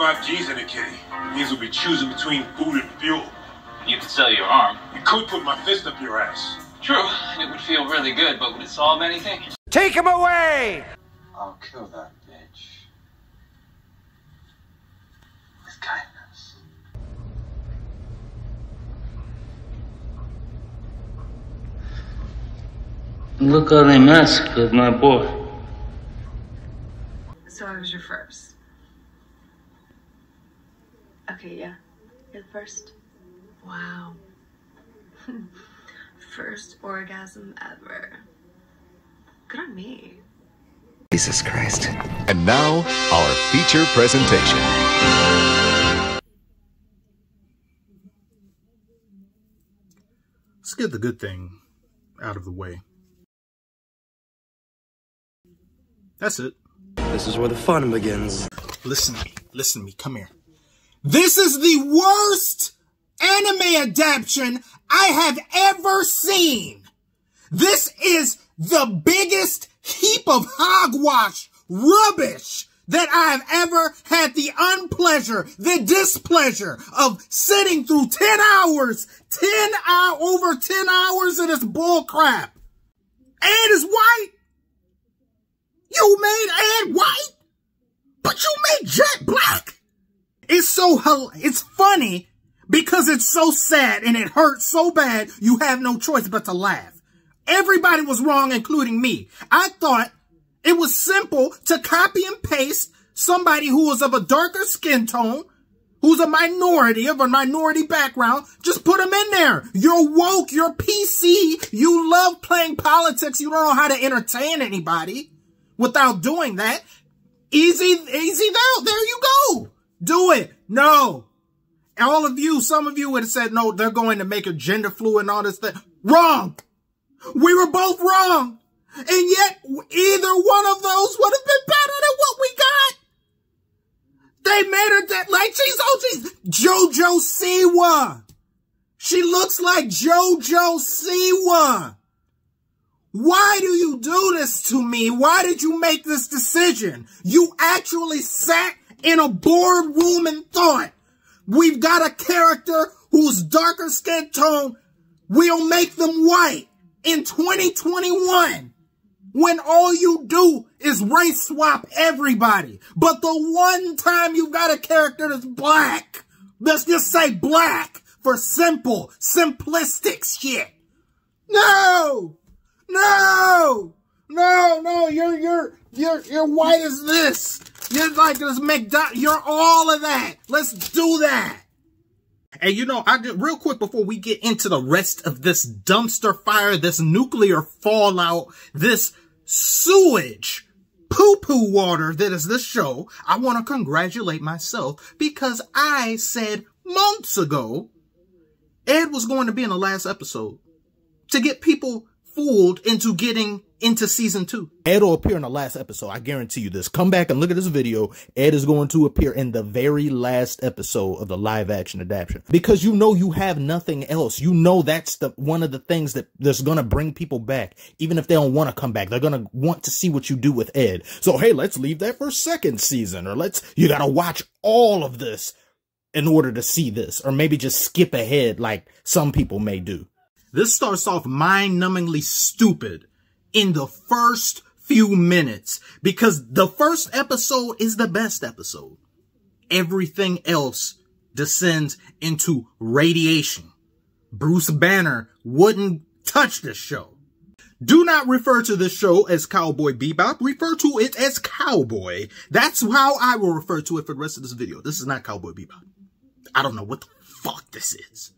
25 G's in it, kitty. It means we'll be choosing between food and fuel. You could sell your arm. You could put my fist up your ass. True, it would feel really good, but would it solve anything? Take him away! I'll kill that bitch. With kindness. Look how they massacred my boy. So I was your first. Okay, yeah. You're the first. Wow. First orgasm ever. Good on me. Jesus Christ. And now, our feature presentation. Let's get the good thing out of the way. That's it. This is where the fun begins. Listen to me, come here. This is the worst anime adaptation I have ever seen. This is the biggest heap of hogwash rubbish that I've ever had the unpleasure, the displeasure of sitting through 10 hours, over 10 hours of this bull crap. Ed is white. You made Ed white, but you made Jet black. It's funny because it's so sad and it hurts so bad you have no choice but to laugh. Everybody was wrong, including me. I thought it was simple to copy and paste somebody who was of a darker skin tone, who's a minority, of a minority background. Just put them in there. You're woke, you're PC, you love playing politics, you don't know how to entertain anybody without doing that. Easy there you go. Do it. No. All of you, some of you would have said, no, they're going to make her gender fluid and all this thing. Wrong. We were both wrong. And yet, either one of those would have been better than what we got. They made her that, like, she's JoJo Siwa. She looks like JoJo Siwa. Why do you do this to me? Why did you make this decision? You actually sat in a boardroom and thought, we've got a character who's darker skin tone. We'll make them white in 2021 when all you do is race swap everybody. But the one time you've got a character that's black, let's just say black for simple, simplistic shit. No! No! No, no, you're white as this. You're like this McDonald's. You're all of that. Let's do that. And you know, real quick before we get into the rest of this dumpster fire, this nuclear fallout, this sewage, poo-poo water that is this show, I want to congratulate myself because I said months ago Ed was going to be in the last episode to get people fooled into getting into season 2. Ed will appear in the last episode. I guarantee you this. Come back and look at this video. Ed is going to appear in the very last episode of the live action adaptation because you know you have nothing else. You know that's one of the things that's going to bring people back. Even if they don't want to come back, they're going to want to see what you do with Ed. So, hey, let's leave that for second season, or you got to watch all of this in order to see this, or maybe just skip ahead like some people may do. This starts off mind-numbingly stupid in the first few minutes because the first episode is the best episode. Everything else descends into radiation. Bruce Banner wouldn't touch this show. Do not refer to this show as Cowboy Bebop. Refer to it as Cowboy. That's how I will refer to it for the rest of this video. This is not Cowboy Bebop. I don't know what the fuck this is.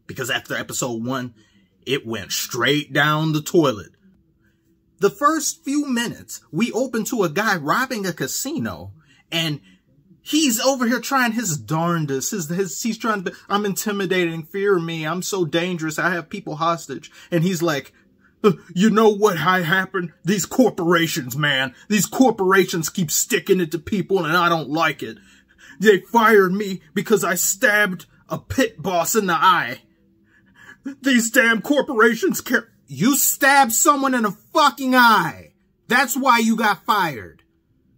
Because after episode 1, it went straight down the toilet. The first few minutes, we open to a guy robbing a casino, and he's over here trying his darndest. He's trying to, I'm intimidating, fear me, I'm so dangerous, I have people hostage. And he's like, you know what happened? These corporations, man. These corporations keep sticking it to people, and I don't like it. They fired me because I stabbed a pit boss in the eye. These damn corporations care. You stabbed someone in the fucking eye. That's why you got fired.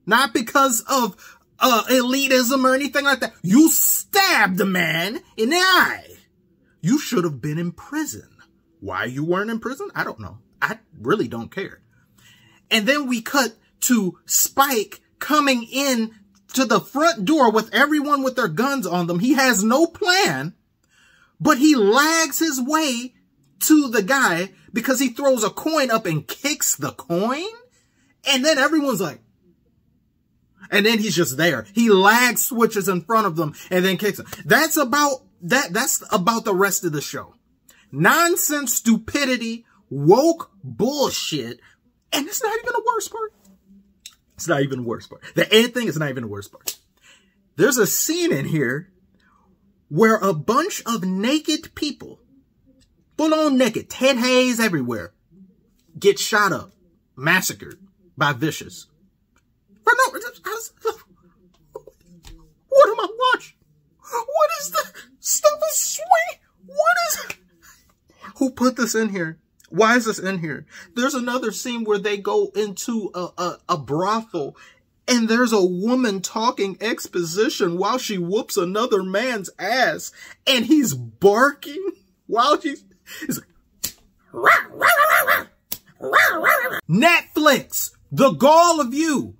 Not because of elitism or anything like that. You stabbed a man in the eye. You should have been in prison. Why you weren't in prison? I don't know. I really don't care. And then we cut to Spike coming in to the front door with everyone with their guns on them. He has no plan, but he lags his way to the guy because he throws a coin up and kicks the coin. And then everyone's like, and then he's just there. He lags, switches in front of them, and then kicks them. That's about the rest of the show. Nonsense, stupidity, woke bullshit. And it's not even the worst part. It's not even the worst part. The end thing is not even the worst part. There's a scene in here where a bunch of naked people, full on naked, Ted Hayes everywhere, get shot up, massacred by Vicious. For no reason. What am I watching? What is this? Stuff is sweet. What is it? Who put this in here? Why is this in here? There's another scene where they go into a brothel and there's a woman talking exposition while she whoops another man's ass and he's barking while he's like, rah, rah, rah, rah, rah, rah. Netflix, the gall of you.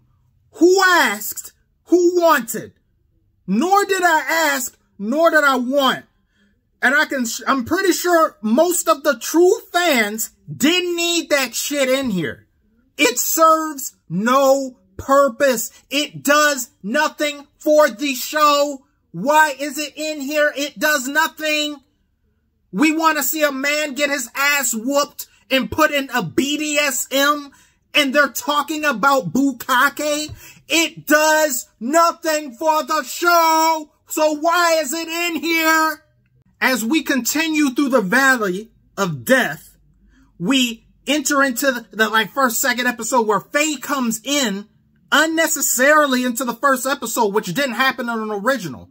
Who asked? Who wanted? Nor did I ask, nor did I want. And I'm pretty sure most of the true fans didn't need that shit in here. It serves no purpose. It does nothing for the show. Why is it in here? It does nothing. We want to see a man get his ass whooped and put in a BDSM and they're talking about bukkake. It does nothing for the show. So why is it in here? As we continue through the valley of death, we enter into the first, second episode where Faye comes in unnecessarily into the first episode, which didn't happen in an original.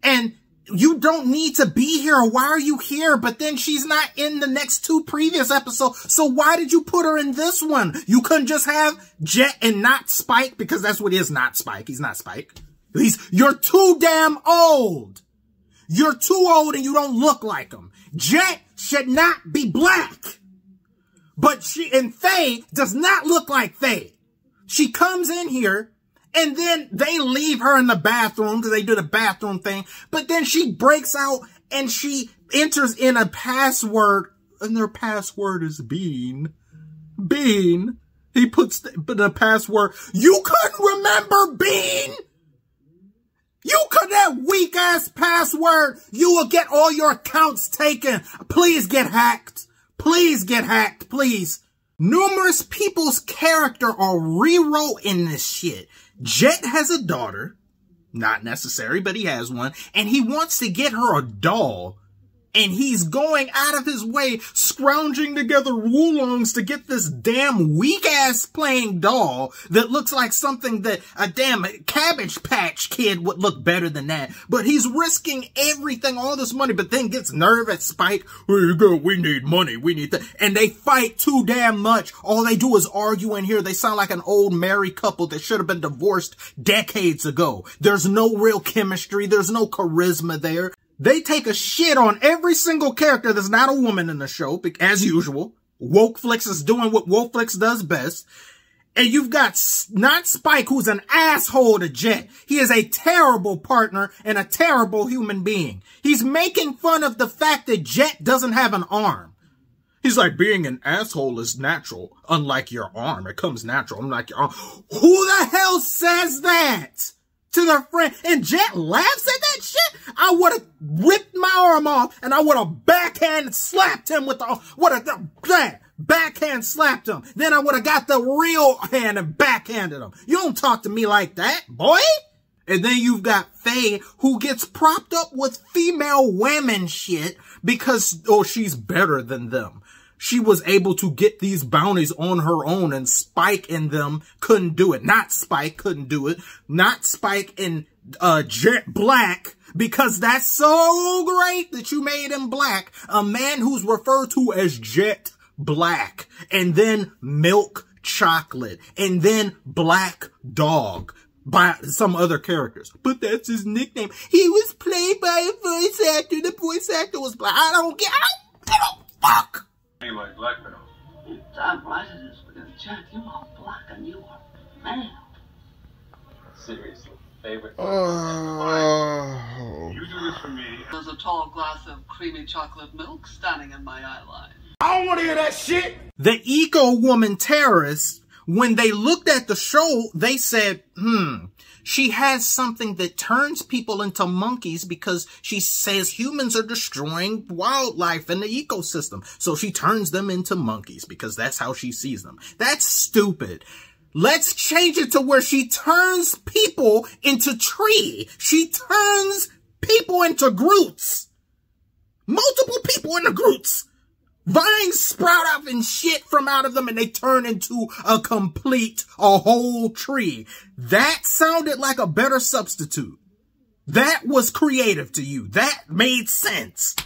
And you don't need to be here. Why are you here? But then she's not in the next two previous episodes. So why did you put her in this one? You couldn't just have Jet and not Spike, because that's what he is, not Spike. He's not Spike. You're too damn old. You're too old and you don't look like him. Jet should not be black. But Faye does not look like Faye. She comes in here and then they leave her in the bathroom because they do the bathroom thing. But then she breaks out and she enters in a password, and their password is Bean. Bean. He puts the password. You couldn't remember Bean? You could that weak ass password. You will get all your accounts taken. Please get hacked. Please get hacked. Please. Numerous people's character are rewrote in this shit. Jet has a daughter. Not necessary, but he has one. And he wants to get her a doll. And he's going out of his way, scrounging together woolongs to get this damn weak-ass playing doll that looks like something that a damn Cabbage Patch Kid would look better than that. But he's risking everything, all this money, but then gets nerve at Spike. Hey, girl, we need money, we need that. And they fight too damn much. All they do is argue in here. They sound like an old married couple that should have been divorced decades ago. There's no real chemistry. There's no charisma there. They take a shit on every single character that's not a woman in the show, as usual. Wokeflix is doing what Wokeflix does best. And you've got not Spike, who's an asshole to Jet. He is a terrible partner and a terrible human being. He's making fun of the fact that Jet doesn't have an arm. He's like, being an asshole is natural, unlike your arm. It comes natural, unlike your arm. Who the hell says that? To their friend, and Jet laughs at that shit. I would have ripped my arm off and I would have backhand slapped him with backhand slapped him. Then I would have got the real hand and backhanded him. You don't talk to me like that, boy. And then you've got Faye, who gets propped up with female women shit because, oh, she's better than them. She was able to get these bounties on her own, and Spike and them couldn't do it. Not Spike couldn't do it. Not Spike and Jet Black, because that's so great that you made him black. A man who's referred to as Jet Black, and then Milk Chocolate, and then Black Dog. by some other characters. But that's his nickname. He was played by a voice actor. The voice actor was black. I don't give a fuck. You like black metal? You're damn right it is, because Jack, you are black and you are male. Seriously, favorite. You do this for me. There's a tall glass of creamy chocolate milk standing in my eye line. I don't want to hear that shit. The Eco Woman terrorists, when they looked at the show, they said, she has something that turns people into monkeys because she says humans are destroying wildlife and the ecosystem. So she turns them into monkeys because that's how she sees them. That's stupid. Let's change it to where she turns people into tree. She turns people into Groots. Multiple people into Groots. Vines sprout up and shit from out of them and they turn into a whole tree. That sounded like a better substitute. That was creative to you. That made sense.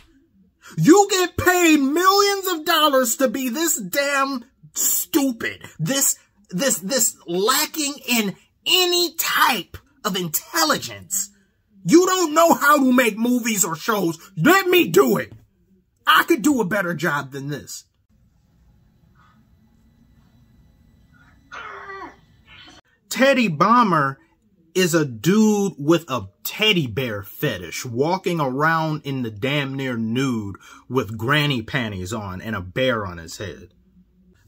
You get paid millions of dollars to be this damn stupid. This lacking in any type of intelligence. You don't know how to make movies or shows. Let me do it. I could do a better job than this. Teddy Bomber is a dude with a teddy bear fetish walking around in the damn near nude with granny panties on and a bear on his head.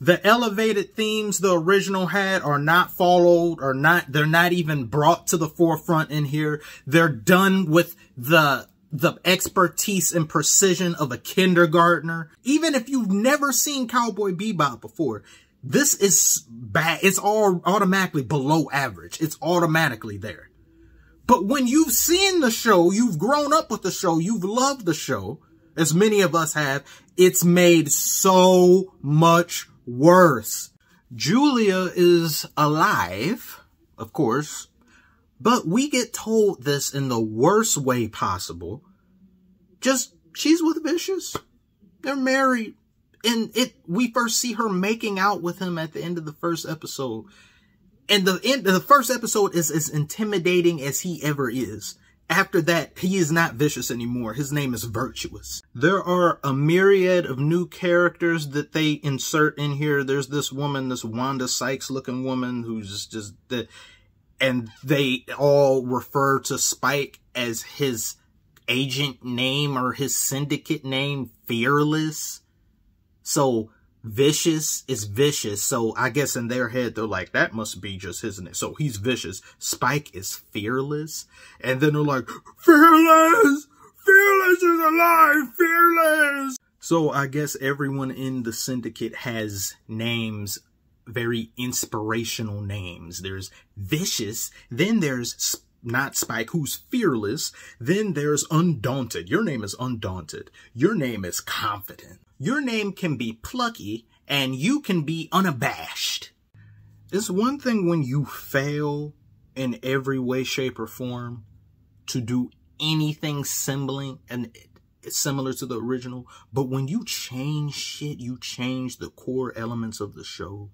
The elevated themes the original had are not followed or they're not even brought to the forefront in here. They're done with the expertise and precision of a kindergartner. Even if you've never seen Cowboy Bebop before, this is bad. It's all automatically below average. It's automatically there. But when you've seen the show, you've grown up with the show, you've loved the show, as many of us have, it's made so much worse. Julia is alive, of course, but we get told this in the worst way possible. She's with Vicious. They're married. And we first see her making out with him at the end of the first episode. And the end of the first episode is as intimidating as he ever is. After that, he is not Vicious anymore. His name is Virtuous. There are a myriad of new characters that they insert in here. There's this woman, this Wanda Sykes looking woman who's just and they all refer to Spike as his agent name or his syndicate name, Fearless. So Vicious is Vicious. So I guess in their head, they're like, that must be just his name. So he's Vicious. Spike is Fearless. And then they're like, Fearless! Fearless is alive! Fearless! So I guess everyone in the syndicate has names, very inspirational names. There's Vicious. Then there's not Spike, who's Fearless. Then there's Undaunted. Your name is Undaunted. Your name is Confident. Your name can be Plucky, and you can be unabashed. It's one thing when you fail in every way, shape, or form to do anything similar to the original, but when you change shit, you change the core elements of the show,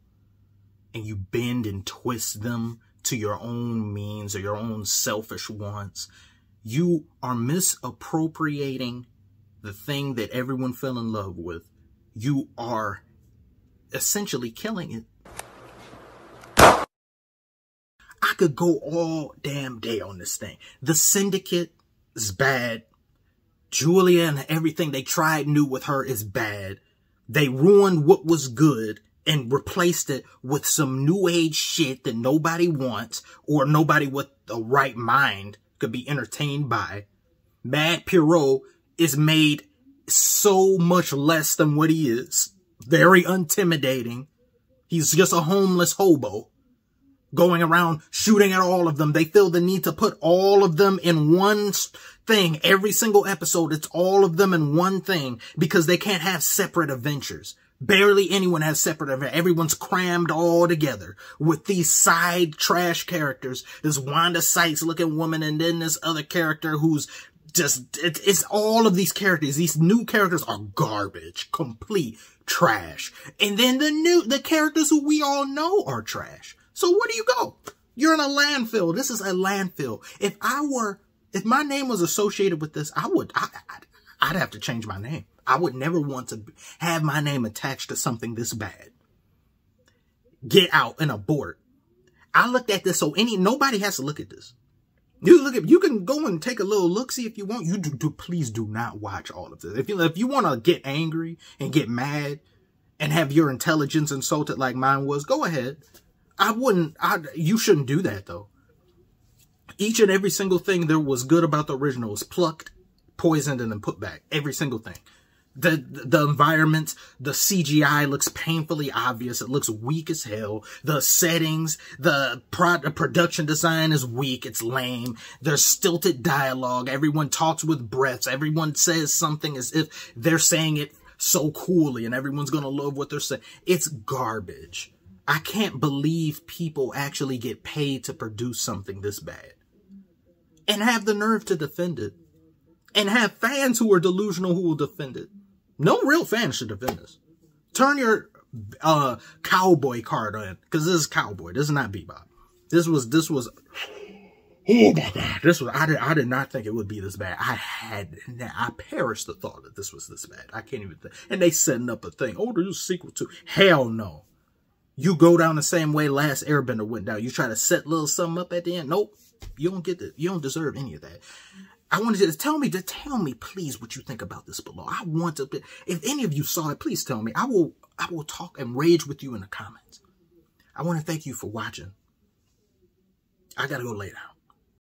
and you bend and twist them to your own means or your own selfish wants, you are misappropriating the thing that everyone fell in love with. You are essentially killing it. I could go all damn day on this thing. The syndicate is bad. Julia and everything they tried new with her is bad. They ruined what was good and replaced it with some new age shit that nobody wants or nobody with a right mind could be entertained by. Mad Pierrot is made so much less than what he is. Very intimidating. He's just a homeless hobo going around shooting at all of them. They feel the need to put all of them in one thing. Every single episode, it's all of them in one thing because they can't have separate adventures. Barely anyone has separate adventures. Everyone's crammed all together with these side trash characters. This Wanda Sykes looking woman and then this other character who's just, it's all of these characters. These new characters are garbage, complete trash. And then the characters who we all know are trash. So where do you go? You're in a landfill. This is a landfill. If my name was associated with this, I'd have to change my name. I would never want to have my name attached to something this bad. Get out and abort. I looked at this, so nobody has to look at this. You can go and take a little look, see if you want. Please do not watch all of this. If you want to get angry and get mad and have your intelligence insulted like mine was, go ahead. You shouldn't do that though. Each and every single thing there was good about the original was plucked, poisoned, and then put back. Every single thing. The environment, the CGI looks painfully obvious. It looks weak as hell. The settings, the production design is weak. It's lame. There's stilted dialogue. Everyone talks with breaths. Everyone says something as if they're saying it so coolly and everyone's going to love what they're saying. It's garbage. I can't believe people actually get paid to produce something this bad and have the nerve to defend it and have fans who are delusional who will defend it. No real fan should defend this. Turn your cowboy card on, because this is Cowboy. This is not Bebop. This was. Oh my God! This was. I did not think it would be this bad. I perished the thought that this was this bad. I can't even think. And they setting up a thing. Oh, there's a sequel to. Hell no. You go down the same way Last Airbender went down. You try to set a little something up at the end. Nope. You don't get it. You don't deserve any of that. I wanted you to tell me, please, what you think about this below. I want to, if any of you saw it, please tell me. I will talk and rage with you in the comments. I want to thank you for watching. I got to go lay down.